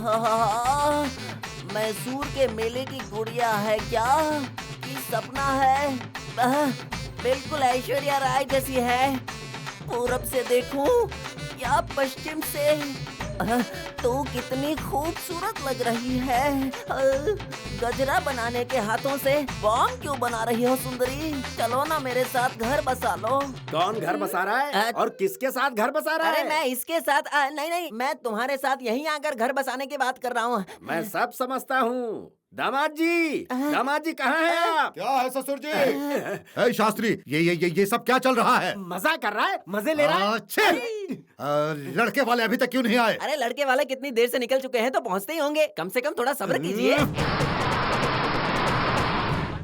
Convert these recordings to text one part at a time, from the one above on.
आहा, मैसूर के मेले की गुड़िया है क्या? ये सपना है? बिल्कुल ऐश्वर्या राय जैसी है। पूरब से देखूं या पश्चिम से? तू कितनी खूबसूरत लग रही है। गजरा बनाने के हाथों से बॉम्ब क्यों बना रही हो सुंदरी? चलो ना मेरे साथ घर बसा लो। कौन घर बसा रहा है और किसके साथ घर बसा रहा अरे है? मैं इसके साथ नहीं, मैं तुम्हारे साथ यहीं आकर घर बसाने की बात कर रहा हूँ। मैं सब समझता हूँ। दामाद जी कहाँ हैं आप? क्या है ससुर जी? ए, शास्त्री, ये सब क्या चल रहा है? मजा कर रहा है, मजे ले रहा है। अच्छे। लड़के वाले अभी तक क्यों नहीं आए? अरे लड़के वाले कितनी देर से निकल चुके हैं, तो पहुंचते ही होंगे। कम से कम थोड़ा सब्र कीजिए।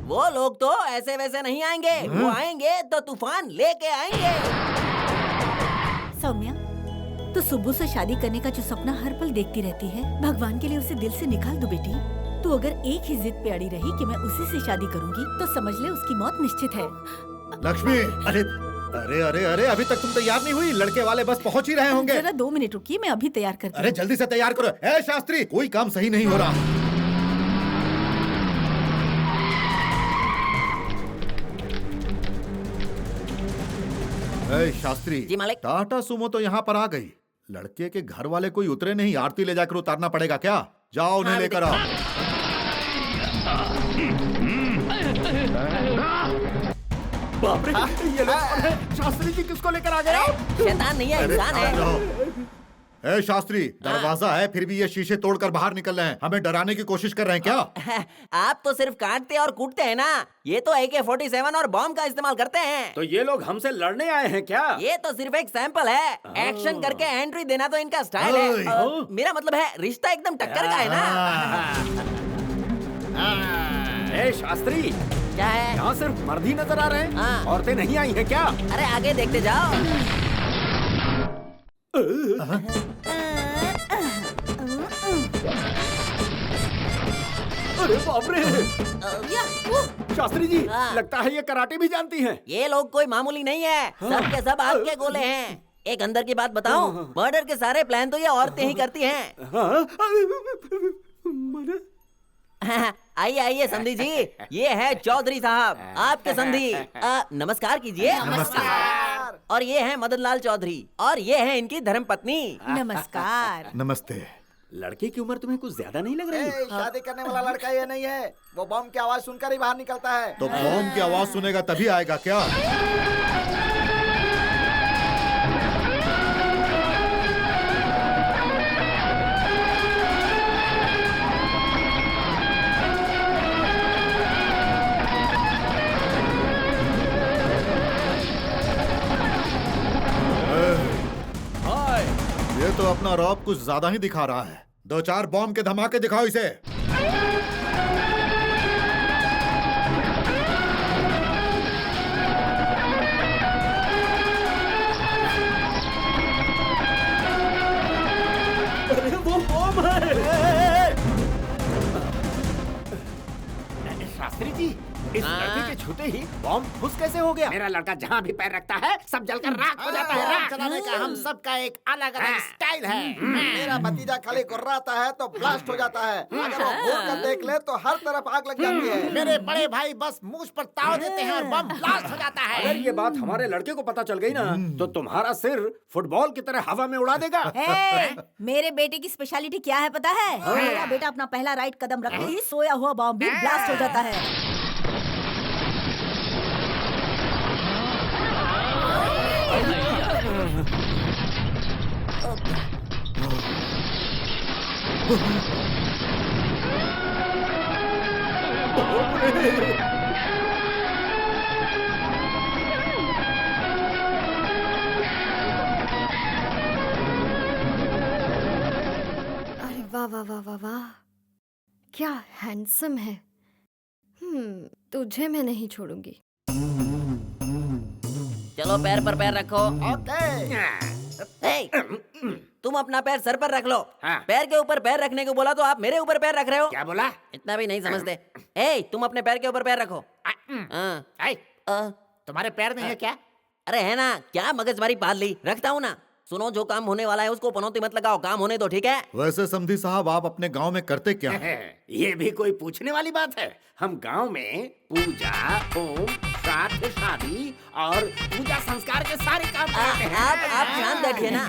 वो लोग तो ऐसे वैसे नहीं आएंगे। वो आएंगे तो तूफान लेके आएंगे। सौम्या, तो सुब्बू से शादी करने का जो सपना हर पल देखती रहती है, भगवान के लिए उसे दिल से निकाल दो बेटी। तू अगर एक ही जिद पे अड़ी रही कि मैं उसी से शादी करूंगी, तो समझ ले उसकी मौत निश्चित है। लक्ष्मी, अरे अरे अरे अरे, अभी तक तुम तैयार नहीं हुई? लड़के वाले बस पहुंच ही रहे होंगे। जरा 2 मिनट रुकिए, मैं अभी तैयार करती हूँ। अरे जल्दी से तैयार करो। ए शास्त्री, कोई काम सही नहीं हो रहा। ए शास्त्री जी मालिक। टाटा सुमो तो यहाँ पर आ गई। लड़के के घर वाले कोई उतरे नहीं, आरती ले जाकर उतारना पड़ेगा क्या? जाओ उन्हें लेकर आओ। बाप रे, ये लोग कौन हैं? शास्त्री जी किसको लेकर आ गए? शैतान नहीं है, इंसान है। ए शास्त्री, दरवाजा है फिर भी ये शीशे तोड़कर बाहर निकल रहे हैं। हमें डराने की कोशिश कर रहे हैं क्या? आप तो सिर्फ काटते और कूटते हैं ना। ये तो AK-47 और बॉम्ब का इस्तेमाल करते हैं। तो ये लोग हमसे लड़ने आए हैं क्या? ये तो सिर्फ एक सैंपल है। एक्शन करके एंट्री देना तो इनका स्टाइल है। मेरा मतलब है रिश्ता एकदम टक्कर का है ना। ए शास्त्री, क्या है? यहाँ सिर्फ मर्द ही नजर आ रहे हैं? हाँ। औरतें नहीं आई हैं क्या? अरे आगे देखते जाओ। अरे बाप रे, शास्त्री जी, हाँ। लगता है ये कराटे भी जानती हैं। ये लोग कोई मामूली नहीं है। सब के सब आग के गोले हैं। एक अंदर की बात बताऊं, मर्डर के सारे प्लान तो ये औरतें ही करती हैं। हाँ? आइए आइए समधी जी, ये है चौधरी साहब, आपके समधी। नमस्कार कीजिए। नमस्कार। और ये है मदन लाल चौधरी, और ये है इनकी धर्मपत्नी। नमस्कार। नमस्ते। लड़के की उम्र तुम्हें कुछ ज्यादा नहीं लग रही? शादी करने वाला लड़का ये नहीं है। वो बम की आवाज सुनकर ही बाहर निकलता है। तो बॉम्ब की आवाज सुनेगा तभी आएगा क्या? ये तो अपना रौब कुछ ज्यादा ही दिखा रहा है। 2-4 बॉम्ब के धमाके दिखाओ इसे। अरे वो बॉम्ब है। शास्त्री जी, इस लड़के के छूते ही बॉम्ब फुस कैसे हो गया? मेरा लड़का जहाँ भी पैर रखता है सब जलकर राख हो जाता है। राख जलाने का हम सबका एक अलग अलग स्टाइल है। मेरा भतीजा खाली गुर्राता है तो ब्लास्ट हो जाता है। अगर वो घूर कर देख ले तो हर तरफ आग लग जाती है। मेरे बड़े भाई बस मूंछ पर ताव देते हैं और बम ब्लास्ट हो जाता है। अगर ये बात हमारे लड़के को पता चल गई ना, तो तुम्हारा सिर फुटबॉल की तरह हवा में उड़ा देगा। मेरे बेटे की स्पेशलिटी क्या है पता है? मेरा बेटा अपना पहला राइट कदम रखते ही सोया हुआ बॉम्ब भी ब्लास्ट हो जाता है। अरे वाह वाह वाह वाह वाह, क्या हैंडसम है। तुझे मैं नहीं छोड़ूंगी। चलो पैर पर पैर रखो। ए, तुम अपना पैर सर पर रख लो। हाँ। पैर के ऊपर पैर रखने को बोला तो आप मेरे ऊपर पैर रख रहे हो। क्या बोला? इतना भी नहीं समझते। ए, तुम अपने पैर के ऊपर पैर रखो। हाँ। तुम्हारे पैर नहीं है क्या? अरे है ना, क्या मगजमारी पाल ली। रखता हूँ ना। सुनो, जो काम होने वाला है उसको पनौती मत लगाओ, काम होने दो, ठीक है? वैसे समधी साहब, आप अपने गांव में करते क्या हैं? ये भी कोई पूछने वाली बात है? हम गांव में पूजा, होम, श्राद्ध, शादी और पूजा संस्कार के सारे काम करते हैं। आप शांत बैठिए ना।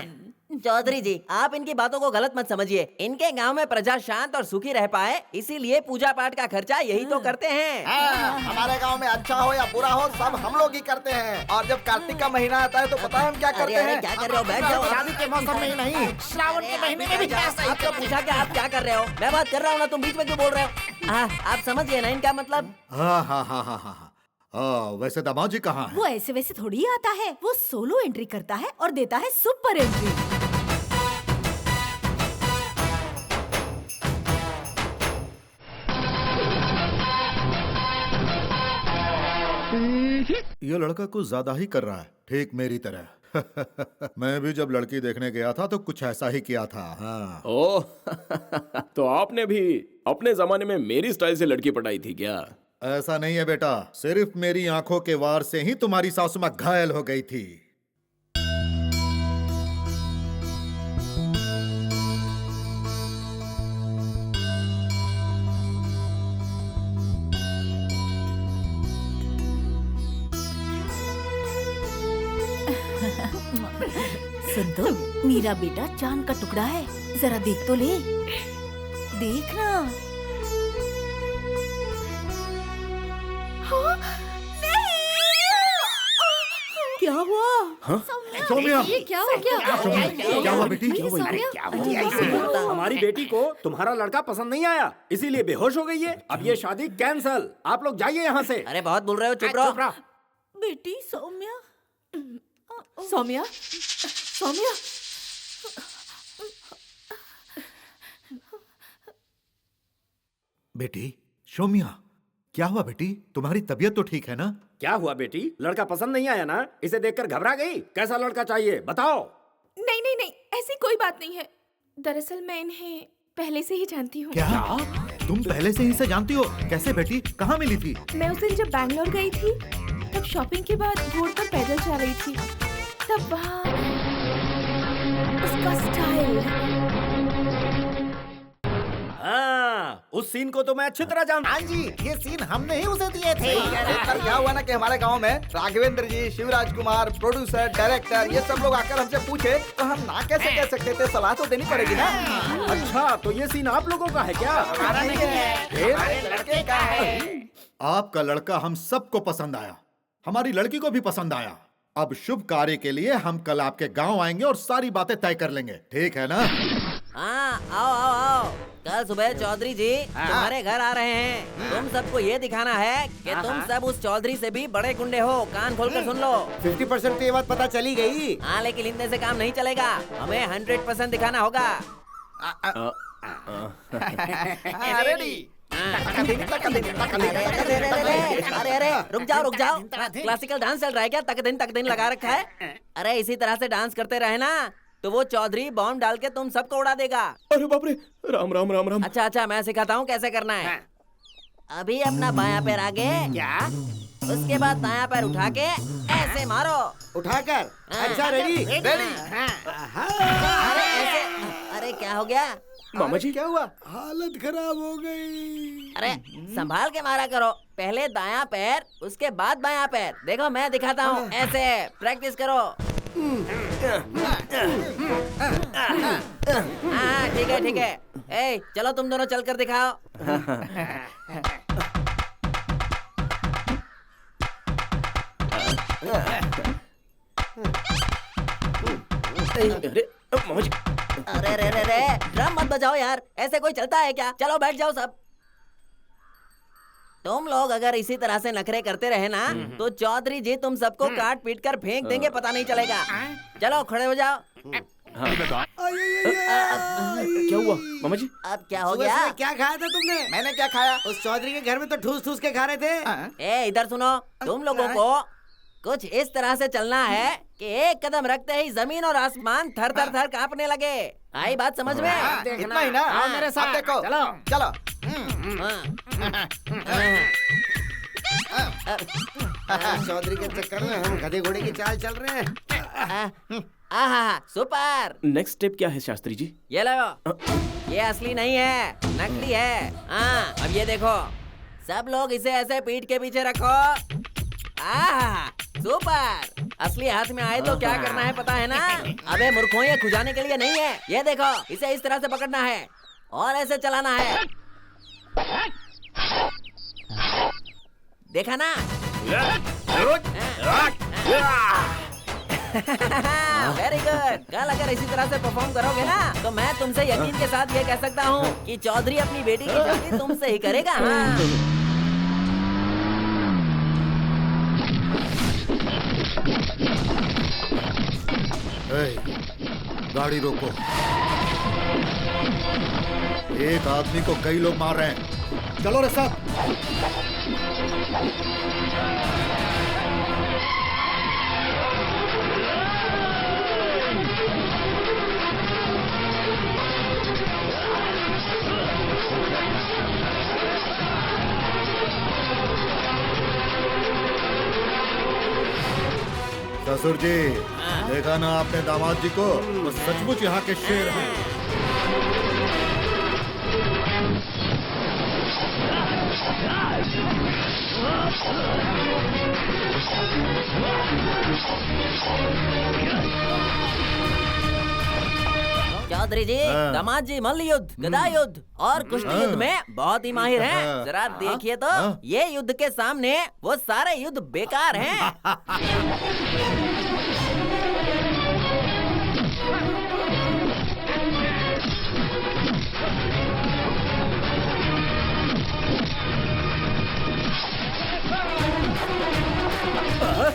चौधरी जी, आप इनकी बातों को गलत मत समझिए। इनके गांव में प्रजा शांत और सुखी रह पाए, इसीलिए पूजा पाठ का खर्चा यही तो करते हैं। हमारे गांव में अच्छा हो या बुरा हो, सब हम लोग ही करते हैं। और जब कार्तिक का महीना आता है तो पता है हम क्या करते अरे हैं? क्या कर रहे हो? बैठ जाओ। शादी के मौसम में ही नहीं, श्रावण के महीने में भी ऐसा ही आपको पूछा कि आप क्या कर रहे हो? मैं बात कर रहा हूँ ना, तुम बीच में क्यों बोल रहे हो? आप समझ गए ना इनका मतलब? हाँ हाँ हाँ हाँ हाँ। वैसे दामाद जी कहाँ है? वो ऐसे वैसे थोड़ी आता है, वो सोलो एंट्री करता है और देता है सुपर एंट्री। ये लड़का कुछ ज्यादा ही कर रहा है, ठीक मेरी तरह। मैं भी जब लड़की देखने गया था तो कुछ ऐसा ही किया था। हाँ। ओह तो आपने भी अपने जमाने में मेरी स्टाइल से लड़की पटाई थी क्या? ऐसा नहीं है बेटा, सिर्फ मेरी आंखों के वार से ही तुम्हारी सासू माँ घायल हो गई थी। सुन तो, मेरा बेटा चांद का टुकड़ा है, जरा देख तो ले। देखना। क्या हुआ? सौम्या, ये क्या हो गया? क्या हुआ बेटी? अरे क्या हो गया इसे? हमारी बेटी को तुम्हारा लड़का पसंद नहीं आया, इसीलिए बेहोश हो गई है। अब ये शादी कैंसल। आप लोग जाइए यहाँ से। अरे बहुत बोल रहे हो, चुप रहो। बेटी सौम्या, सौम्या, सौम्या, बेटी सौम्या, क्या हुआ बेटी? तुम्हारी तबीयत तो ठीक है ना? क्या हुआ बेटी? लड़का पसंद नहीं आया ना? इसे देखकर घबरा गई? कैसा लड़का चाहिए बताओ? नहीं नहीं नहीं, ऐसी कोई बात नहीं है। दरअसल मैं इन्हें पहले से ही जानती हूँ। क्या? तुम पहले से ही से जानती हो? कैसे बेटी? कहाँ मिली थी? मैं उस दिन जब बैंगलोर गई थी, तब शॉपिंग के बाद रोड पर पैदल जा रही थी, तब वहाँ उसका स्टाइल। हाँ, उस सीन को तो मैं अच्छी तरह जानता हाँ जी, ये सीन हमने ही उसे दिए थे। एक बार क्या हुआ ना कि हमारे गांव में राघवेंद्र जी, शिवराज कुमार, प्रोड्यूसर, डायरेक्टर, ये सब लोग आकर हमसे पूछे तो हम ना कैसे कह सकते थे? सलाह तो देनी पड़ेगी ना। अच्छा, तो ये सीन आप लोगों का है क्या? हमारा नहीं है, हमारे लड़के का है। आपका लड़का हम सबको पसंद आया, हमारी लड़की को भी पसंद आया। अब शुभ कार्य के लिए हम कल आपके गांव आएंगे और सारी बातें तय कर लेंगे, ठीक है ना? हाँ, आओ आओ आओ। कल सुबह चौधरी जी तुम्हारे घर आ रहे हैं। तुम सबको ये दिखाना है कि तुम सब उस चौधरी से भी बड़े गुंडे हो। कान खोलकर सुन लो। 50% तो ये बात पता चली गई। हाँ, लेकिन इतने से काम नहीं चलेगा, हमें 100% दिखाना होगा। रेडी। अरे अरे, रुक जाओ। क्लासिकल डांस चल रहा है क्या? तक दिन लगा रखा है। अरे इसी तरह से डांस करते रहे ना तो वो चौधरी बॉम्ब डाल के तुम सबको उड़ा देगा। अरे बाप रे, राम राम राम राम। अच्छा, मैं सिखाता हूँ कैसे करना है। अभी अपना बायां पैर आगे, क्या? उसके बाद दायां पैर उठा के ऐसे मारो। उठाकर। अच्छा, रेडी रेडी। अरे ऐसे। अरे क्या हो गया? मामा जी क्या हुआ? हालत खराब हो गई। अरे संभाल के मारा करो। पहले दायां पैर, उसके बाद बायां पैर। देखो मैं दिखाता हूँ, ऐसे प्रैक्टिस करो। हाँ ठीक है। ए, चलो तुम दोनों चलकर दिखाओ। अरे मामा जी, अरे ड्रम मत बजाओ यार, ऐसे कोई चलता है क्या? चलो बैठ जाओ सब। तुम लोग अगर इसी तरह से नखरे करते रहे ना तो चौधरी जी तुम सबको काट पीट कर फेंक देंगे, पता नहीं चलेगा। चलो खड़े हो जाओ। क्या हुआ मामा जी? अब क्या हो गया? क्या खाया था तुमने? मैंने क्या खाया? उस चौधरी के घर में तो ठूस ठूस के खा रहे थे। ए इधर सुनो, तुम लोगों को कुछ इस तरह से चलना है कि एक कदम रखते ही जमीन और आसमान थर थर थर कांपने लगे। आई बात समझ में? इतना ही ना? आओ मेरे साथ देखो। चलो। चौधरी के चक्कर में हम गधे घोड़े की चाल चल रहे हैं। आहा सुपर। नेक्स्ट स्टेप क्या है शास्त्री जी? ये लो, ये असली नहीं है, नकली है। हाँ, अब ये देखो, सब लोग इसे ऐसे पीठ के पीछे रखो। आहा सुपर। असली हाथ में आए तो क्या करना है पता है ना? अबे मूर्खों, ये खुजाने के लिए नहीं है। ये देखो, इसे इस तरह से पकड़ना है और ऐसे चलाना है। देखा ना? Very good. कल अगर इसी तरह से परफॉर्म करोगे ना तो मैं तुमसे यकीन के साथ ये कह सकता हूँ कि चौधरी अपनी बेटी की शादी तुमसे ही करेगा। हाँ। गाड़ी रोको। एक आदमी को कई लोग मार रहे हैं। चलो रे साहब। ससुर जी, देखा ना आपने दामाद जी को? वो सचमुच यहाँ के शेर हैं। चौधरी जी, दामाद जी मल्ल युद्ध, गदा युद्ध और कुश्ती युद्ध में बहुत ही माहिर हैं। जरा देखिए तो ये युद्ध के सामने वो सारे युद्ध बेकार हैं।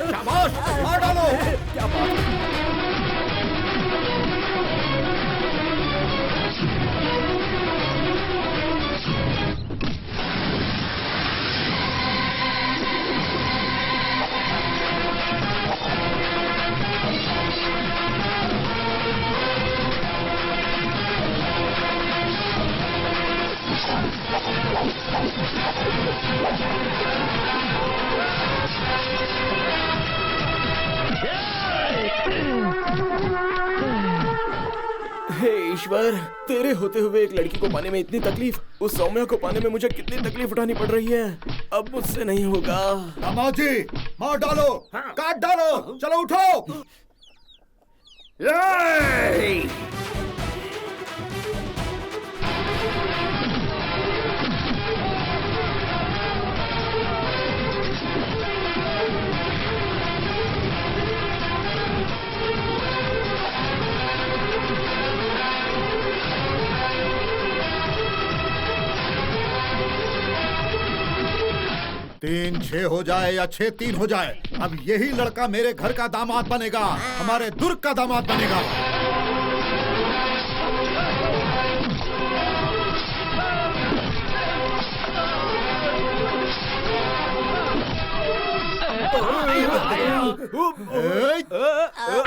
शाबाश, मार डालो। क्या बात है? हे ईश्वर, तेरे होते हुए एक लड़की को पाने में इतनी तकलीफ, उस सौम्या को पाने में मुझे कितनी तकलीफ उठानी पड़ रही है। अब मुझसे नहीं होगा। दामाद जी, मार डालो, काट डालो। चलो उठो। तीन छह हो जाए या 6-3 हो जाए, अब यही लड़का मेरे घर का दामाद बनेगा, हमारे दुर्ग का दामाद बनेगा।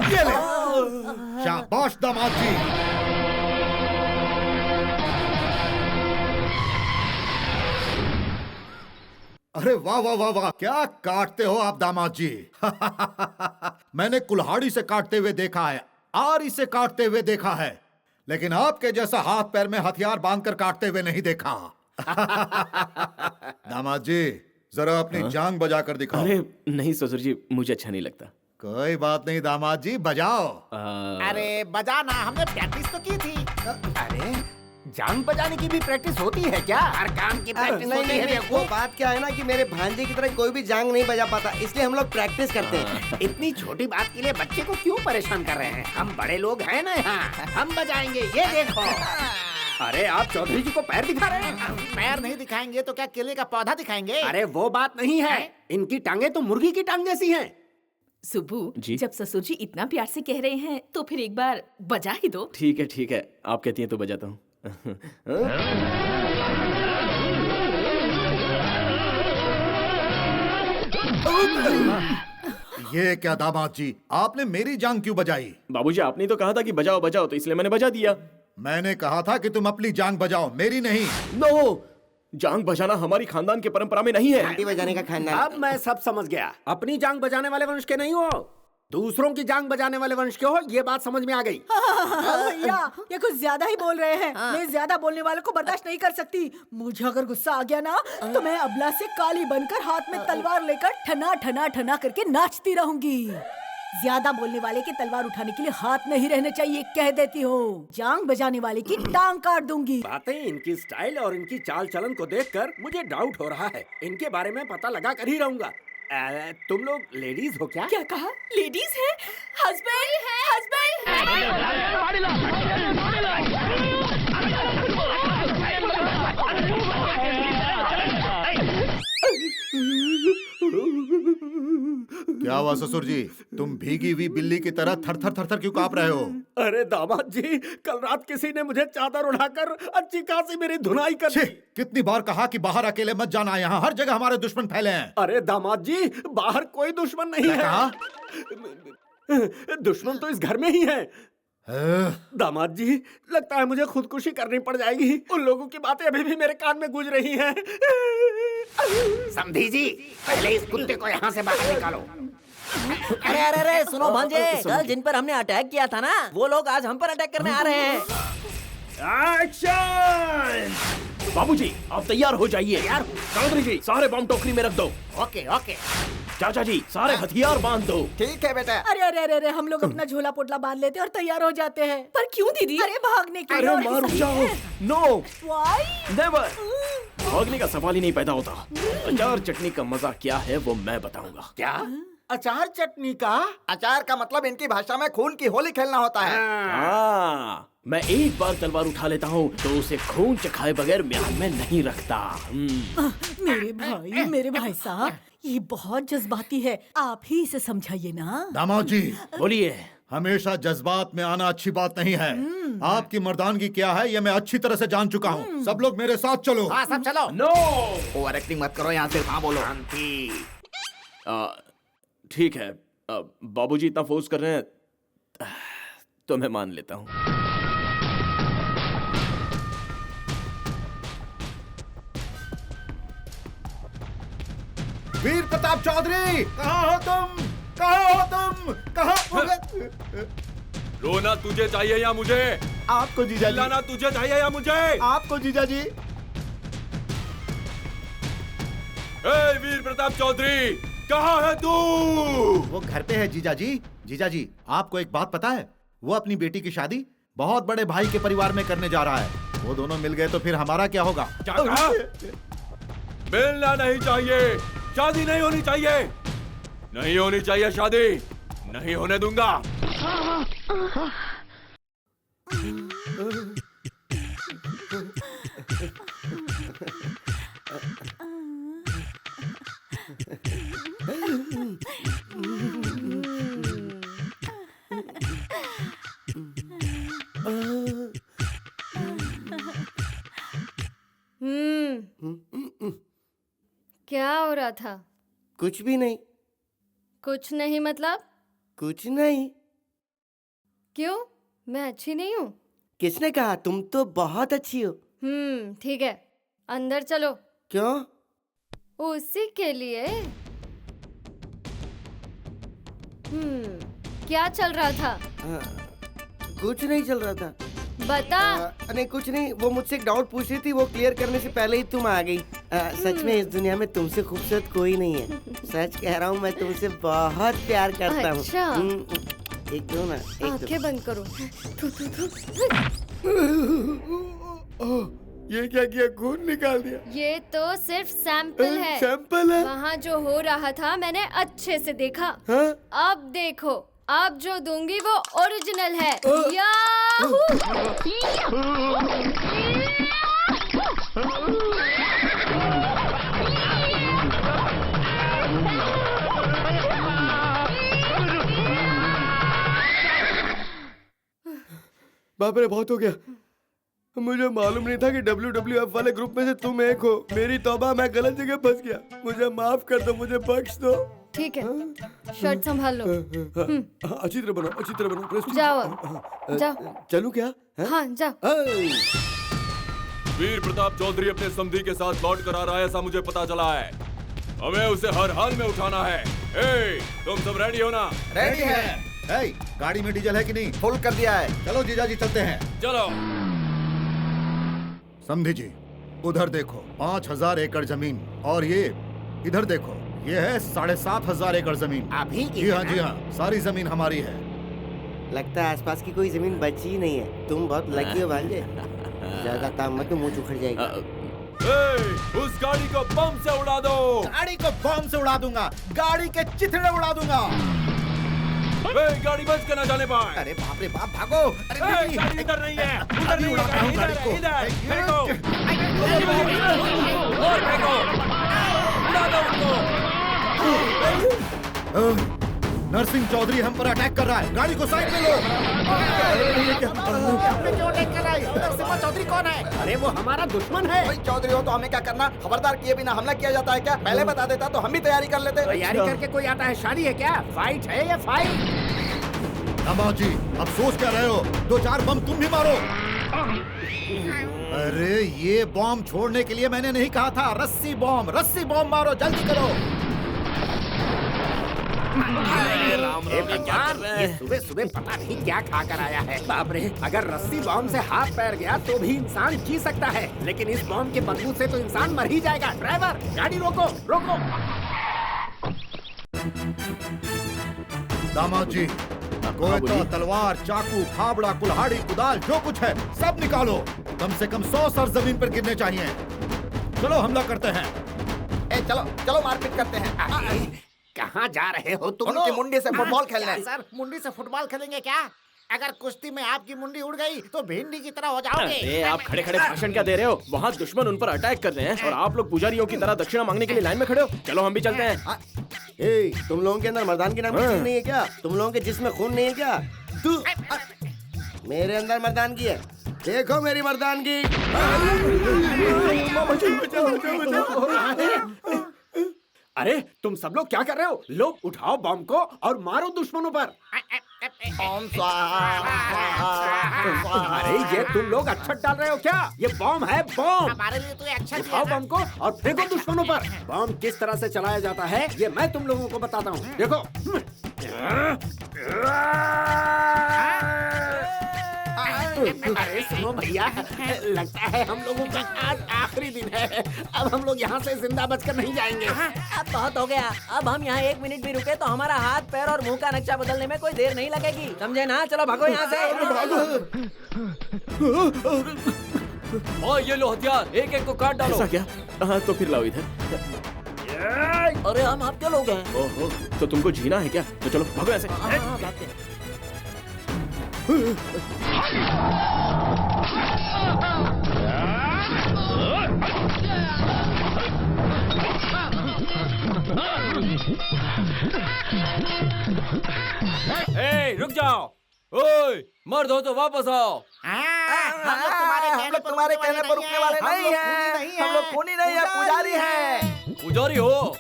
ये ले, शाबाश दामाद जी। अरे वाह वाह वाह वाह, क्या काटते हो आप दामाद जी। मैंने कुल्हाड़ी से काटते हुए देखा है, आरी से काटते हुए देखा है, लेकिन आपके जैसा हाथ पैर में हथियार बांधकर काटते हुए नहीं देखा। दामाद जी, जरा अपनी जांग बजाकर दिखाओ। अरे नहीं ससुर जी, मुझे अच्छा नहीं लगता। कोई बात नहीं दामाद जी, बजाओ। अरे बजाना, हमने प्रैक्टिस तो की थी। अरे जांग बजाने की भी प्रैक्टिस होती है क्या? हर काम की प्रैक्टिस नहीं होती नहीं है। नहीं, देखो, वो बात क्या है ना कि मेरे भांजे की तरह कोई भी जांग नहीं बजा पाता, इसलिए हम लोग प्रैक्टिस करते हैं। इतनी छोटी बात के लिए बच्चे को क्यों परेशान कर रहे हैं? हम बड़े लोग हैं ना यहाँ, हम बजाएंगे। ये देखो। अरे आप चौधरी जी को पैर दिखा रहे हैं। पैर नहीं दिखाएंगे तो क्या केले का पौधा दिखाएंगे? अरे वो बात नहीं है, इनकी टांगे तो मुर्गी की टांग जैसी हैं। सुबू जी? जब ससुर जी इतना प्यार से कह रहे हैं तो फिर एक बार बजा ही दो। ठीक है, आप कहती हैं तो बजाता हूँ। ये क्या दामाद जी, आपने मेरी जांग क्यों बजाई? बाबूजी, आपने तो कहा था कि बजाओ बजाओ, तो इसलिए मैंने बजा दिया। मैंने कहा था कि तुम अपनी जांग बजाओ, मेरी नहीं। नो, जांग बजाना हमारी खानदान की परंपरा में नहीं है। घंटी बजाने का खानदान। अब मैं सब समझ गया। अपनी जांग बजाने वाले वंश के नहीं हो, दूसरों की जांग बजाने वाले वंश के हो, ये बात समझ में आ गई। भैया ये कुछ ज्यादा ही बोल रहे हैं। मैं ज्यादा बोलने वालों को बर्दाश्त नहीं कर सकती। मुझे अगर गुस्सा आ गया ना तो मैं अबला से काली बनकर हाथ में तलवार लेकर ठना ठना ठना करके नाचती रहूंगी। ज्यादा बोलने वाले के तलवार उठाने के लिए हाथ नहीं रहने चाहिए, कह देती हूँ। जांग बजाने वाले की टांग काट दूंगी। बातें, इनकी स्टाइल और इनकी चाल चलन को देखकर मुझे डाउट हो रहा है। इनके बारे में पता लगा कर ही रहूंगा। तुम लोग लेडीज हो क्या? क्या कहा? लेडीज है? हस्बैंड है? क्या हुआ ससुर जी, तुम भीगी हुई बिल्ली की तरह थर थर थर थर क्यों कांप रहे हो? अरे दामाद जी, कल रात किसी ने मुझे चादर उड़ाकर अच्छी खासी मेरी धुनाई कर दी। कितनी बार कहा कि बाहर अकेले मत जाना, यहाँ हर जगह हमारे दुश्मन फैले हैं। अरे दामाद जी, बाहर कोई दुश्मन नहीं है। कहा? दुश्मन तो इस घर में ही है। दामाद जी, लगता है मुझे खुदकुशी करनी पड़ जाएगी। उन लोगों की बातें अभी भी मेरे कान में गूंज रही हैं। समधी जी, पहले इस कुत्ते को यहाँ से बाहर निकालो। अरे अरे अरे सुनो भांजे, कल जिन पर हमने अटैक किया था ना, वो लोग आज हम पर अटैक करने आ रहे हैं। एक्शन! बाबूजी, आप तैयार हो जाइए। चौधरी जी, सारे बम टोकरी में रख दो। Okay okay. चाचा जी, सारे हथियार बांध दो। ठीक है बेटा। अरे अरे अरे अरे, हम लोग अपना झोला पोटला बांध लेते और तैयार हो जाते हैं। पर क्यों दीदी? अरे भागने के अरे लिए। मां, रुक जाओ। No, Why? नेवर। भागने का सवाल ही नहीं पैदा होता। अचार चटनी का मजा क्या है वो मैं बताऊंगा। क्या? अचार चटनी का? अचार का मतलब इनकी भाषा में खून की होली खेलना होता है। हाँ, मैं एक बार तलवार उठा लेता हूँ तो उसे खून चखाए बगैर म्यान में नहीं रखता। मेरे भाई साहब, ये बहुत जज्बाती है, आप ही इसे समझाइए ना। दामाद जी, बोलिए। हमेशा जज्बात में आना अच्छी बात नहीं है। आपकी मर्दानगी क्या है ये मैं अच्छी तरह से जान चुका हूँ। सब लोग मेरे साथ चलो। हाँ, सब चलो। नो, ओवर एक्टिंग मत करो, यहाँ सिर्फ हाँ बोलो। शांति। ठीक है, बाबूजी इतना फोर्स कर रहे हैं तो मैं मान लेता हूँ। वीर प्रताप चौधरी, कहाँ हो तुम? कहाँ हो तुम? कहाँ? रोना तुझे चाहिए या मुझे? आपको जीजा जी। चिल्लाना तुझे चाहिए या मुझे? आपको जीजा जी। ए वीर प्रताप चौधरी, कहाँ है तू? वो घर पे है जीजा जी। जीजा जी, आपको एक बात पता है? वो अपनी बेटी की शादी बहुत बड़े भाई के परिवार में करने जा रहा है। वो दोनों मिल गए तो फिर हमारा क्या होगा? क्या कहा? मिलना नहीं चाहिए, शादी नहीं होनी चाहिए, नहीं होनी चाहिए शादी, नहीं होने दूंगा। क्या हो रहा था? कुछ भी नहीं। कुछ नहीं मतलब? कुछ नहीं। क्यों? मैं अच्छी नहीं हूँ? किसने कहा? तुम तो बहुत अच्छी हो। ठीक है, अंदर चलो। क्यों? उसी के लिए। क्या चल रहा था? कुछ नहीं चल रहा था। बता। नहीं कुछ नहीं, वो मुझसे एक डाउट पूछ रही थी, वो क्लियर करने से पहले ही तुम आ गई। सच में इस दुनिया में तुमसे खूबसूरत कोई नहीं है। सच कह रहा हूँ, मैं तुमसे बहुत प्यार करता हूँ। अच्छा। एक दो ना, एक आंखें बंद करो। ये क्या किया? खून निकाल दिया। ये तो सिर्फ सैंपल है। सैंपल है? वहाँ जो हो रहा था मैंने अच्छे से देखा। हाँ? अब देखो, अब जो दूंगी वो ओरिजिनल है। याहू! बाप रे, बहुत हो गया। मुझे मालूम नहीं था कि WWF वाले ग्रुप में से तुम एक हो। मेरी तौबा, मैं गलत जगह फंस गया। मुझे माफ कर दो, मुझे बख्श दो। ठीक है, शर्ट संभाल लो। अच्छी तरह बनो, अच्छी तरह बनो। जाओ अब, जाओ। चलूं क्या? हाँ, जाओ। वीर प्रताप चौधरी अपने समधी के साथ लौट कर आ रहा है, ऐसा मुझे पता चला है। हमें उसे हर हाल में उठाना है। तुम सब रेडी हो ना? रेडी है। ए, गाड़ी में डीजल है कि नहीं? फुल कर दिया है। चलो जीजाजी चलते हैं। चलो। समधी जी, उधर देखो 5000 एकड़ जमीन, और ये इधर देखो, ये है 7500 एकड़ जमीन। अभी की जी हाँ है जी ना? हाँ, सारी जमीन हमारी है। लगता है आसपास की कोई जमीन बची ही नहीं है। तुम बहुत लकी हो भांजे। ज्यादा काम मत, तो मुंह उखड़ जाएगा। उस गाड़ी को बम से उड़ा दो। गाड़ी को बम से उड़ा दूंगा, गाड़ी के चिथड़े उड़ा दूंगा। गाड़ी बच के ना जाने पाए। अरे बाप रे बाप, भागो। अरे नहीं, गाड़ी इधर नहीं है, उधर अभी नहीं उड़ाता है, हूँ गाड़ी इधर को। है, इधर फेंको। और फेंको, उड़ा दो उनको। नरसिंह चौधरी हम पर अटैक कर रहा है, गाड़ी को साइड में लो। क्यों अटैक कर रहा है? नरसिम्हा चौधरी कौन है? अरे वो हमारा दुश्मन है। भाई चौधरी हो तो हमें क्या करना? खबरदार किए बिना हमला किया जाता है क्या? पहले बता देता तो हम भी तैयारी कर लेते। तैयारी करके कोई आता है? शादी है क्या? फाइट है ये फाइट। दामाजी, अब सोच क्या रहे हो? 2-4 बम तुम भी मारो। अरे ये बॉम्ब छोड़ने के लिए मैंने नहीं कहा था। रस्सी बॉम्ब मारो, जल्दी करो। सुबह सुबह पता नहीं क्या खा कर आया है। बाप रे, अगर रस्सी बॉम्ब से हाथ पैर गया तो भी इंसान जी सकता है, लेकिन इस बॉम्ब के बदबू से तो इंसान मर ही जाएगा। ड्राइवर, गाड़ी रोको रोको। दामाजी, कोयता, तलवार, चाकू, फावड़ा, कुल्हाड़ी, कुदाल, जो कुछ है सब निकालो। कम से कम 100 सर जमीन पर गिरने चाहिए। चलो हमला करते हैं। चलो चलो मारपीट करते हैं। कहाँ जा रहे हो तुम? उनकी मुंडी से फुटबॉल खेलने। सर, मुंडी से फुटबॉल खेलेंगे क्या? अगर कुश्ती में आपकी मुंडी उड़ गई तो भिंडी की तरह हो जाओगे। अरे आप खड़े खड़े भाषण क्या दे रहे हो? वहाँ दुश्मन उन पर अटैक कर रहे हैं और आप लोग पुजारियों की तरह दक्षिणा मांगने के लिए लाइन में खड़े हो। चलो हम भी चलते हैं। ए, तुम लोगों के अंदर मर्दानगी नाम की चीज नहीं है क्या? तुम लोगों के जिस्म खून नहीं है क्या? मेरे अंदर मर्दानगी है। देखो मेरी मर्दानगी। अरे तुम सब लोग क्या कर रहे हो? लो उठाओ बॉम्ब को और मारो दुश्मनों पर। अरे ये तुम लोग अच्छा डाल रहे हो क्या? ये बॉम्ब है, बॉम्ब। हमारे लिए तो अच्छा उठाओ बॉम्ब को और फेंको दुश्मनों पर। बॉम्ब किस तरह से चलाया जाता है ये मैं तुम लोगों को बताता हूँ। देखो, अरे सुनो भैया, लगता है हम लोगों का आज आखिरी दिन है। अब हम लोग यहाँ से जिंदा बचकर नहीं जाएंगे। अब बहुत हो गया। अब हम यहाँ 1 मिनट भी रुके तो हमारा हाथ पैर और मुंह का नक्शा बदलने में कोई देर नहीं लगेगी, समझे ना? चलो भागो यहाँ से। और ये लो हथियार, एक एक को काट डालो। ऐसा क्या? हाँ तो फिर लाओ इधर। अरे हम आपके लोग हैं। ओहो, तो तुमको जीना है क्या? तो चलो भागो ऐसे। भागते हैं। रुक जाओ। ओए, मर्द हो तो वापस आओ। हम लोग तुम्हारे कहने पर रुकने वाले नहीं हैं। हम लोग खूनी नहीं है, पुजारी हैं। पुजारी हो?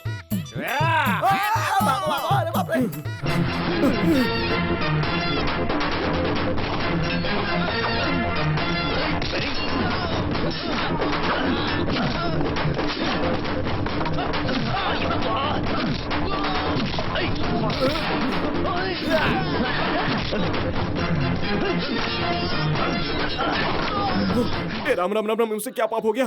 भागो भागो, अरे बाप रे। राम राम राम राम, मुझसे क्या पाप हो गया?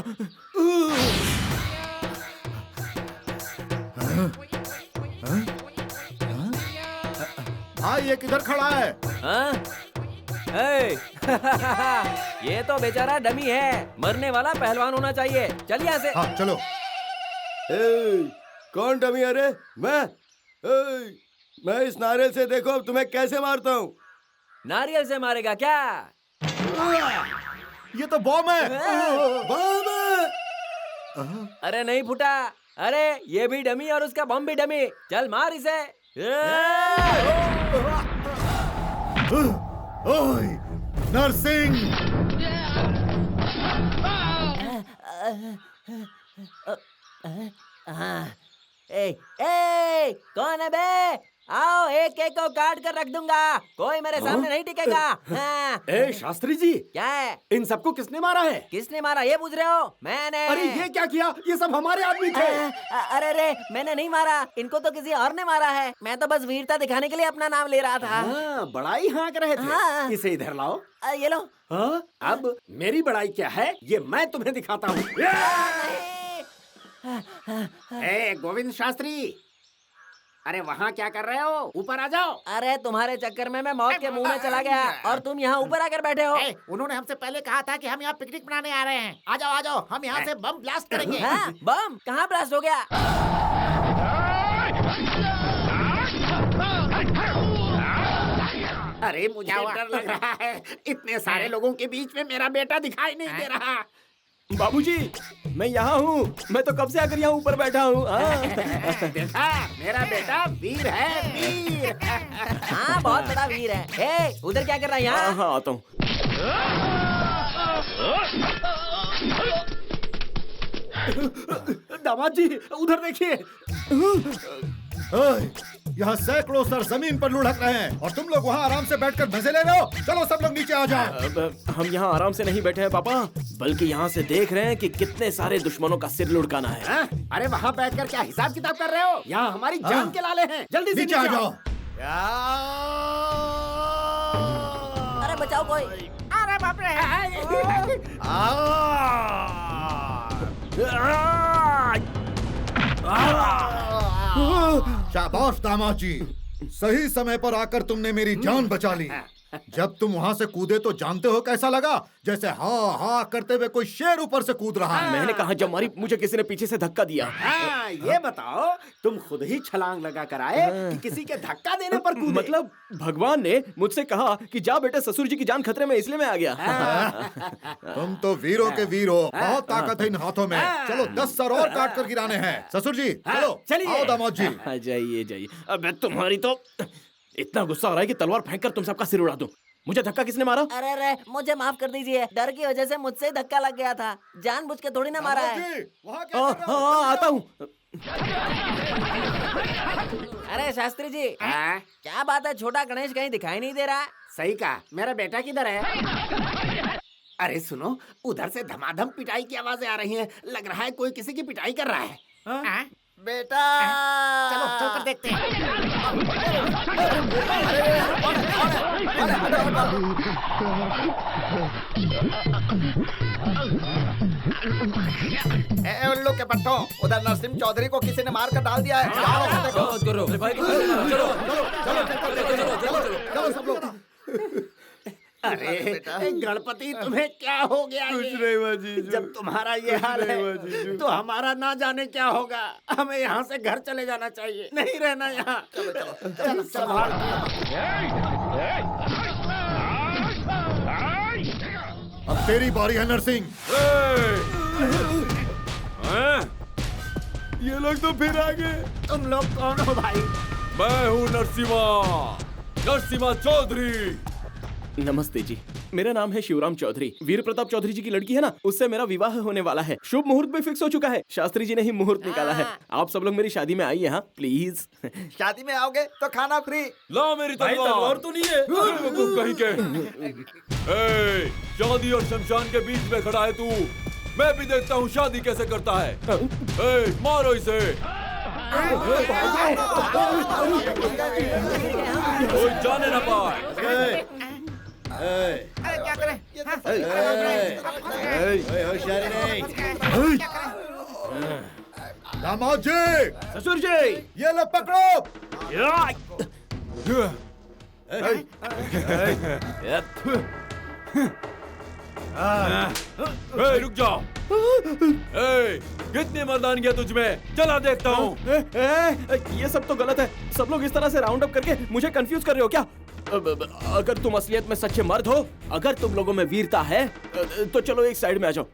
हाँ, ये किधर खड़ा है? ये तो बेचारा डमी है, मरने वाला पहलवान होना चाहिए। चल यहाँ से। हाँ चलो। कौन डमी? अरे मैं इस नारियल से देखो अब तुम्हें कैसे मारता हूँ। नारियल से मारेगा क्या? ये तो बॉम्ब है। बम! अरे नहीं फूटा। अरे ये भी डमी और उसका बम भी डमी। चल मार इसे। ओए, नरसिंह! ए, कौन है बे? आओ, एक एक को काट कर रख दूंगा, कोई मेरे सामने नहीं टिकेगा। हाँ। ए शास्त्री जी, क्या है? इन सबको किसने मारा है? किसने मारा ये पूछ रहे हो? मैंने। अरे ये क्या किया? ये सब हमारे आदमी थे। अरे रे, मैंने नहीं मारा, इनको तो किसी और ने मारा है। मैं तो बस वीरता दिखाने के लिए अपना नाम ले रहा था। हाँ, बड़ाई हाँक रहे थे। हाँ। इसे इधर लाओ। ये लो। हाँ? अब मेरी बड़ाई क्या है ये मैं तुम्हें दिखाता हूँ। ए गोविंद शास्त्री, अरे वहाँ क्या कर रहे हो? ऊपर आ जाओ। अरे तुम्हारे चक्कर में मैं मौत के मुंह में चला गया और तुम यहाँ ऊपर आकर बैठे हो। उन्होंने हमसे पहले कहा था कि हम यहाँ पिकनिक मनाने आ रहे हैं। आ जाओ, हम यहाँ से बम ब्लास्ट करेंगे। हाँ, बम कहाँ ब्लास्ट हो गया? अरे मुझे डर लग रहा है, इतने सारे लोगों के बीच में मेरा बेटा दिखाई नहीं दे रहा। बाबूजी, मैं यहाँ हूँ। मैं तो कब से आकर यहाँ ऊपर बैठा हूँ। देखा, मेरा बेटा वीर है, वीर। हाँ, बहुत बड़ा वीर है। हे, उधर क्या कर रहा है यहाँ? हाँ, आता हूँ। दामाद जी, उधर देखिए। यहाँ सैकड़ों सर जमीन पर लुढ़क रहे हैं और तुम लोग वहाँ आराम से बैठकर मजे ले रहे हो। चलो सब लोग नीचे आ जाओ। हम यहाँ आराम से नहीं बैठे हैं पापा, बल्कि यहाँ से देख रहे हैं कि कितने सारे दुश्मनों का सिर लुढ़काना है। हाँ? अरे वहाँ बैठकर क्या हिसाब किताब कर रहे हो? यहाँ हमारी जान के लाले हैं। जल्दी से नीचे आ जाओ। अरे बचाओ कोई। अरे बाप रे। शाबाश दामाद जी, सही समय पर आकर तुमने मेरी जान बचा ली। जब तुम वहाँ से कूदे तो जानते हो कैसा लगा? जैसे हा करते हुए कोई शेर ऊपर से कूद रहा है। मैंने कहा जब मारी, मुझे किसी ने पीछे से धक्का दिया। हाँ, ये बताओ, तुम खुद ही छलांग लगा कर आए कि किसी के धक्का देने पर कूदे? मतलब भगवान ने मुझसे कहा कि जा बेटे, ससुर जी की जान खतरे में, इसलिए मैं आ गया। तुम तो वीरों के वीर हो, बहुत ताकत है इन हाथों में। चलो 10 सर और काट कर गिराने हैं। ससुर जी चलो, चलिए। आओ दामाद जी। जाइए। अब तुम्हारी तो इतना गुस्सा आ रहा है कि तलवार फेंककर तुम सबका सिर उड़ा दूं। मुझे धक्का किसने मारा? अरे मुझे माफ कर दीजिए, डर की वजह से मुझसे ही धक्का लग गया था। जानबूझ के थोड़ी ना मारा है। हाँ, आता हूँ। अरे शास्त्री जी, क्या बात है, छोटा गणेश कहीं दिखाई नहीं दे रहा है? सही कहा, मेरा बेटा किधर है? अरे सुनो, उधर से धमाधम पिटाई की आवाजें आ रही हैं। लग रहा है कोई किसी की पिटाई कर रहा है। बेटा, चलो चलकर देखते हैं। उल्लू के पट्टो, उधर नरसिंह चौधरी को किसी ने मार कर डाल दिया है। चलो सब लोग। अरे गणपति, तुम्हें क्या हो गया? कुछ नहीं बाजी, जब तुम्हारा ये हाल है तो हमारा ना जाने क्या होगा। हमें यहाँ से घर चले जाना चाहिए, नहीं रहना यहाँ। चलो संभाल। अब तेरी बारी है नरसिंह। ये लोग तो फिर आ गए। तुम लोग कौन हो भाई? मैं हूँ नरसिम्हा चौधरी। नमस्ते जी, मेरा नाम है शिवराम चौधरी। वीर प्रताप चौधरी जी की लड़की है ना, उससे मेरा विवाह होने वाला है। शुभ मुहूर्त भी फिक्स हो चुका है। शास्त्री जी ने ही मुहूर्त निकाला है। आप सब लोग मेरी शादी में आइए। हाँ प्लीज। शादी में आओगे तो खाना फ्री। ला मेरी तलवार तो नहीं है। कहीं के शादी और शमशान के बीच में खड़ा है तू। मैं भी देखता हूँ शादी कैसे करता है। मारो इसे। कोई जाने ना पाए। अरे क्या करें? होशियारी नहीं। दामाद जी, ससुर जी, ये लो पकड़ो। रुक जाओ। कितनी मर्दानगी है तुझमें? चला देखता हूँ। ये सब तो गलत है। सब लोग इस तरह से राउंड अप करके मुझे कंफ्यूज कर रहे हो क्या? अगर तुम असलियत में सच्चे मर्द हो, अगर तुम लोगों में वीरता है, तो चलो एक साइड में आ जाओ।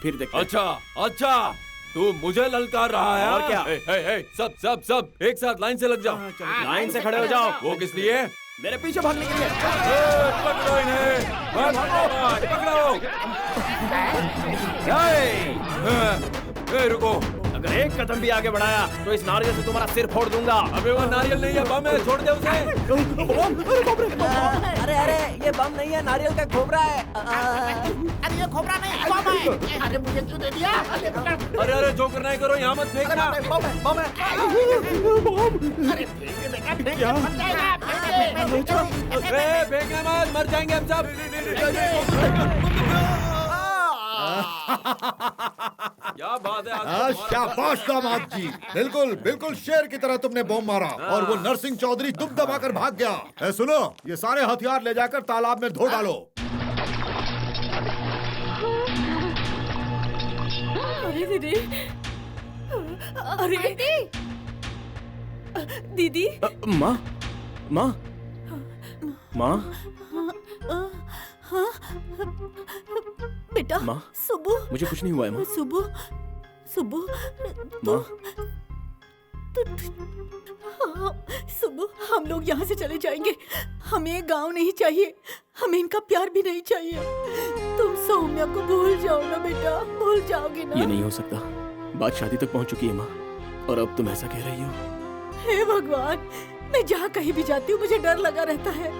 फिर देखते हैं। अच्छा, तू मुझे ललकार रहा है? और क्या? सब एक साथ लाइन से लग जाओ। लाइन से खड़े हो जाओ। वो किस लिए? मेरे पीछे भागने के लिए। पकड़ो इन्हें। पकड़ो। रुको, अगर एक कदम भी आगे बढ़ाया तो इस नारियल से तुम्हारा सिर फोड़ दूंगा। अबे वो नारियल नहीं है, बम है, छोड़ दे उसे। अरे अरे ये बम नहीं है, नारियल का खोबरा है। अरे ये खोबरा नहीं, बम है। अरे मुझे क्यों दे दिया? अरे अरे जो करना है करो, यहाँ मत फेंकना। बम है, बम है। अरे फेंके बेटा, फेंके, फट जाएगा, फेंके। ए, फेंकना मत, मर जाएंगे हम सब। क्या बात है आज तो शाबाश दामाद जी, बिल्कुल बिल्कुल शेर की तरह तुमने बम मारा और वो नरसिंह चौधरी दुम दबाकर भाग गया। ए, सुनो, ये सारे हथियार ले जाकर तालाब में धो डालो। अरे दीदी, अरे दीदी, माँ, माँ, माँ, बेटा, माँ, सुबह, मुझे कुछ नहीं हुआ है माँ। सुबह, सुबह, माँ, सुबह हम लोग यहाँ से चले जाएंगे। हमें गांव नहीं चाहिए, हमें इनका प्यार भी नहीं चाहिए। तुम सौम्या को भूल जाओ ना बेटा, भूल जाओगे ना? ये नहीं हो सकता। बात शादी तक पहुँच चुकी है माँ, और अब तुम ऐसा कह रही हो। हे भगवान, मैं जहाँ कहीं भी जाती हूँ मुझे डर लगा रहता है।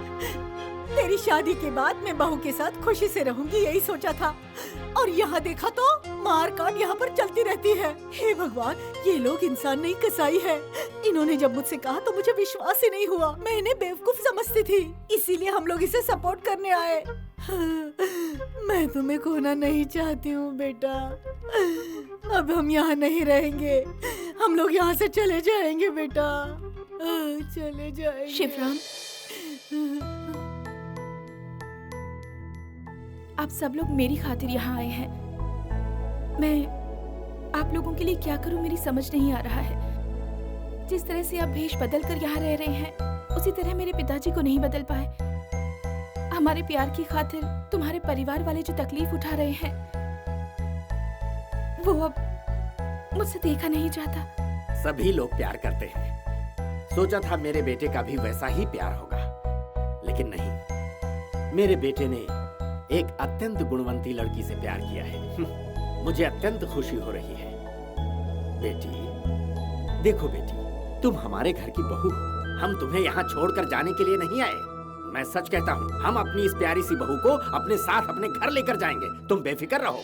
तेरी शादी के बाद मैं बहू के साथ खुशी से रहूंगी, यही सोचा था, और यहाँ देखा तो मार काट यहाँ पर चलती रहती है। हे भगवान, ये लोग इंसान नहीं कसाई है। इन्होंने जब मुझसे कहा तो मुझे विश्वास ही नहीं हुआ। मैं इन्हें बेवकूफ समझती थी, इसीलिए हम लोग इसे सपोर्ट करने आए। मैं तुम्हें खोना नहीं चाहती हूँ बेटा। अब हम यहाँ नहीं रहेंगे, हम लोग यहाँ से चले जाएंगे बेटा, चले जाएंगे। शिवराम, आप सब लोग मेरी खातिर यहाँ आए हैं। मैं आप लोगों के लिए क्या करूँ मेरी समझ नहीं आ रहा है। जिस तरह से आप भेष बदल कर यहाँ रह रहे हैं, उसी तरह मेरे पिताजी को नहीं बदल पाए। हमारे प्यार की खातिर तुम्हारे परिवार वाले जो तकलीफ उठा रहे हैं, वो अब मुझसे देखा नहीं जाता। सभी लोग प्यार करते हैं। सोचा था मेरे बेटे का भी वैसा ही प्यार होगा, लेकिन नहीं। मेरे बेटे ने एक अत्यंत गुणवंती लड़की से प्यार किया है। मुझे अत्यंत खुशी हो रही है। बेटी, देखो बेटी, तुम हमारे घर की बहू हो। हम तुम्हें यहाँ छोड़कर जाने के लिए नहीं आए। मैं सच कहता हूँ, हम अपनी इस प्यारी सी बहू को अपने साथ अपने घर लेकर जाएंगे। तुम बेफिक्र रहो।